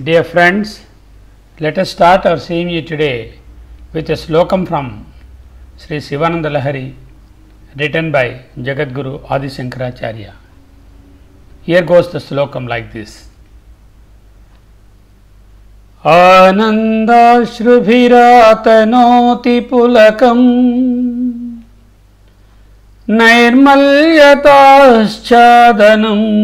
Dear friends, let us start our CME today with a slokam from Sri Sivananda Lahari written by Jagadguru Adi Shankaracharya. Here goes the slokam like this. Anandashrubhiratanoti pulakam Nairmalyataschadanam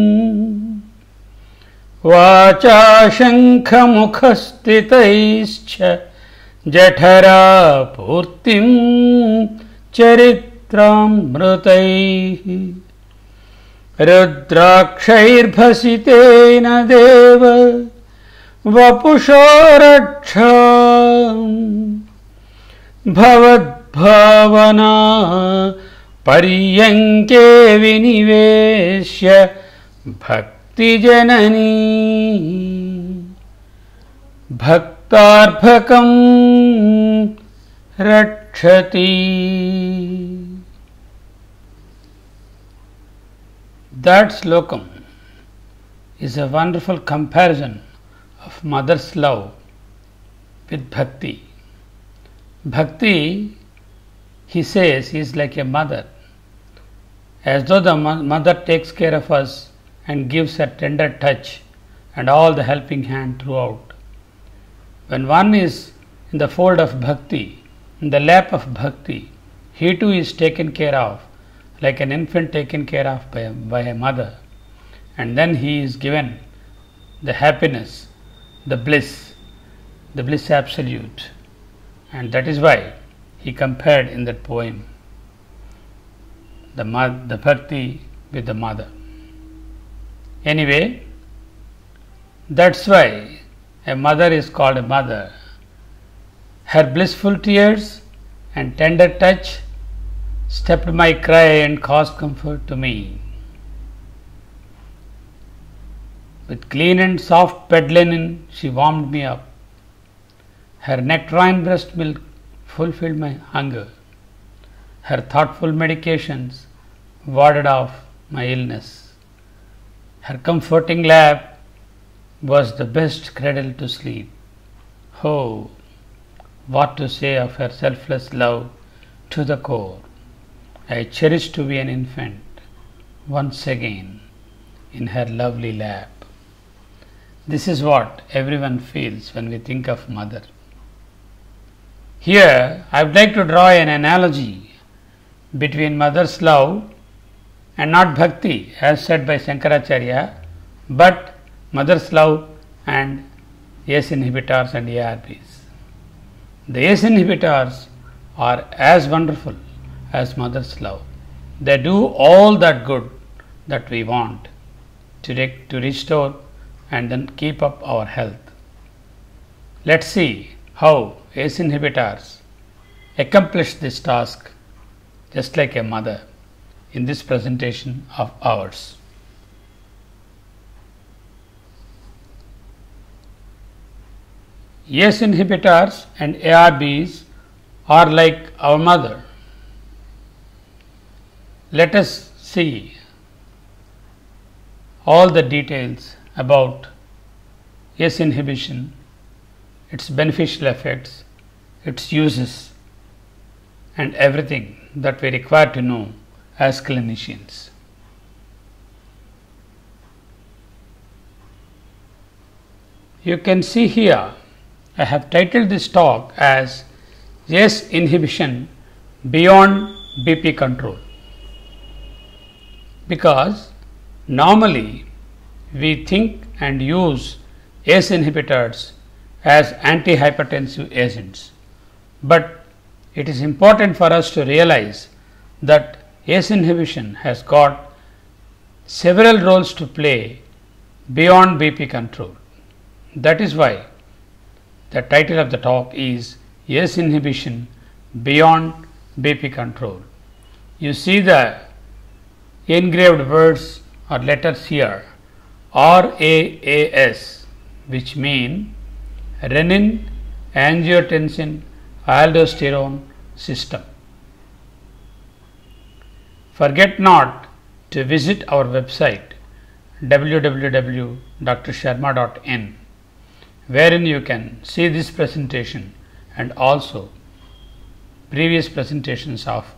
Vacha shankhamukhastitaischa Jathara purtim charitramrutaihi Rudrakshairbhasitena deva Vapushoraksha Bhavadbhavana Paryanke Viniveshya Bhakti Janani Bhaktarbhakam Rakshati. That slokam is a wonderful comparison of mother's love with bhakti. Bhakti, he says, is like a mother, as though the mother takes care of us and gives a tender touch and all the helping hand throughout. When one is in the fold of bhakti, in the lap of bhakti, he too is taken care of like an infant taken care of by a mother, and then he is given the happiness, the bliss absolute, and that is why he compared in that poem the bhakti with the mother. Anyway, that's why a mother is called a mother. Her blissful tears and tender touch stepped my cry and caused comfort to me. With clean and soft bed linen, she warmed me up. Her nectarine breast milk fulfilled my hunger. Her thoughtful medications warded off my illness. Her comforting lap was the best cradle to sleep. Oh, what to say of her selfless love to the core. I cherish to be an infant once again in her lovely lap. This is what everyone feels when we think of mother. Here, I would like to draw an analogy between mother's love and not bhakti, as said by Shankaracharya, but mother's love and ACE inhibitors and ARBs. The ACE inhibitors are as wonderful as mother's love. They do all that good that we want to restore and then keep up our health. Let's see how ACE inhibitors accomplish this task just like a mother in this presentation of ours. ACE inhibitors and ARBs are like our mother. Let us see all the details about ACE inhibition, its beneficial effects, its uses, and everything that we require to know as clinicians. You can see here I have titled this talk as ACE inhibition beyond BP control, because normally we think and use ACE inhibitors as antihypertensive agents, but it is important for us to realize that ACE inhibition has got several roles to play beyond BP control. That is why the title of the talk is ACE inhibition beyond BP control. You see the engraved words or letters here, RAAS, which mean renin angiotensin aldosterone system. Forget not to visit our website www.drsharma.in. wherein you can see this presentation and also previous presentations of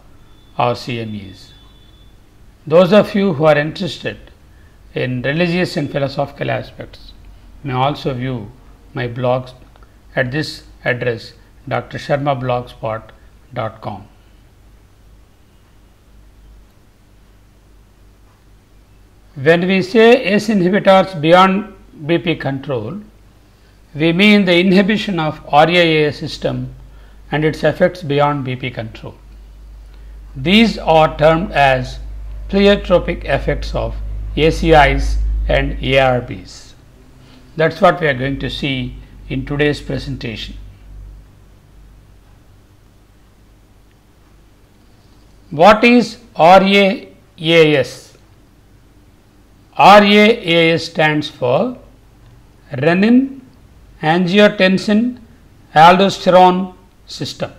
our CMEs. Those of you who are interested in religious and philosophical aspects may also view my blogs at this address drsharmablogspot.com. When we say ACE inhibitors beyond BP control, we mean the inhibition of RIAA system and its effects beyond BP control. These are termed as pleiotropic effects of ACIs and ARBs. That's what we are going to see in today's presentation. What is RAAS? RAAS stands for renin, angiotensin, aldosterone system.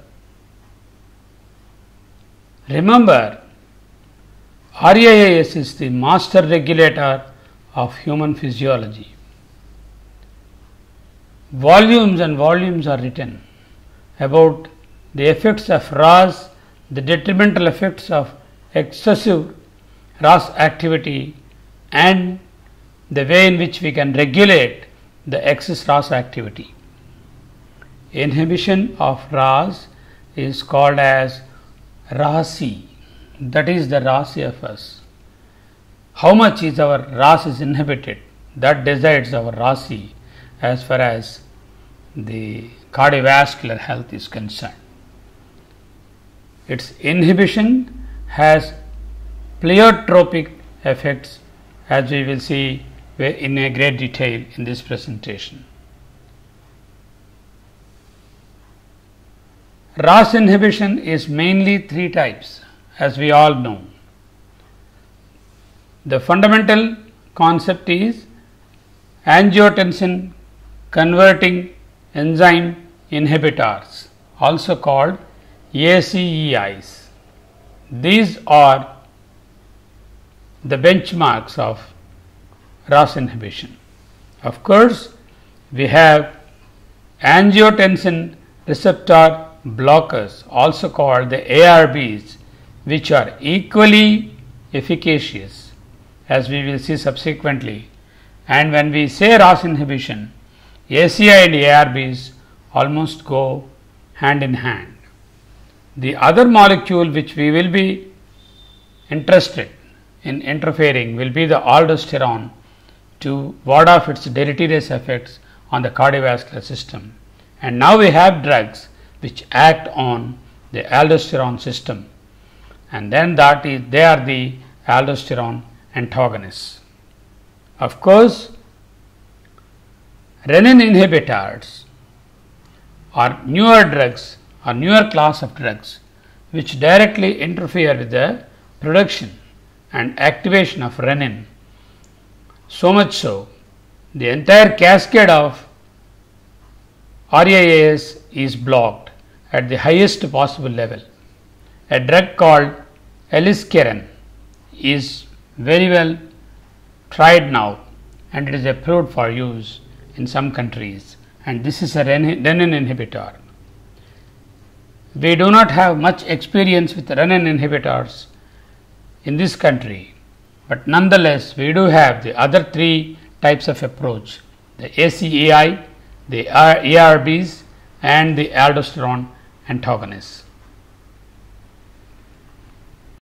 Remember, RAAS is the master regulator of human physiology. Volumes and volumes are written about the effects of RAS, the detrimental effects of excessive RAS activity, and the way in which we can regulate the excess RAS activity. Inhibition of RAS is called as RASi, that is the RASFS. How much is our RAS is inhibited, that decides our RASi as far as the cardiovascular health is concerned. Its inhibition has pleiotropic effects, as we will see in a great detail in this presentation. RAS inhibition is mainly three types, as we all know. The fundamental concept is angiotensin converting enzyme inhibitors, also called ACEIs. These are the benchmarks of RAS inhibition. Of course, we have angiotensin receptor blockers, also called the ARBs, which are equally efficacious, as we will see subsequently. And when we say RAS inhibition, ACI and ARBs almost go hand in hand. The other molecule which we will be interested in interfering will be the aldosterone to ward off its deleterious effects on the cardiovascular system. And now we have drugs which act on the aldosterone system, and then they are the aldosterone antagonists. Of course, renin inhibitors are newer drugs or newer class of drugs which directly interfere with the production and activation of renin. So much so, the entire cascade of RAAS is blocked at the highest possible level. A drug called Eliskerin is very well tried now, and it is approved for use in some countries, and this is a renin inhibitor. We do not have much experience with renin inhibitors in this country, but nonetheless we do have the other three types of approach: the ACEI, the ARBs, and the aldosterone antagonists.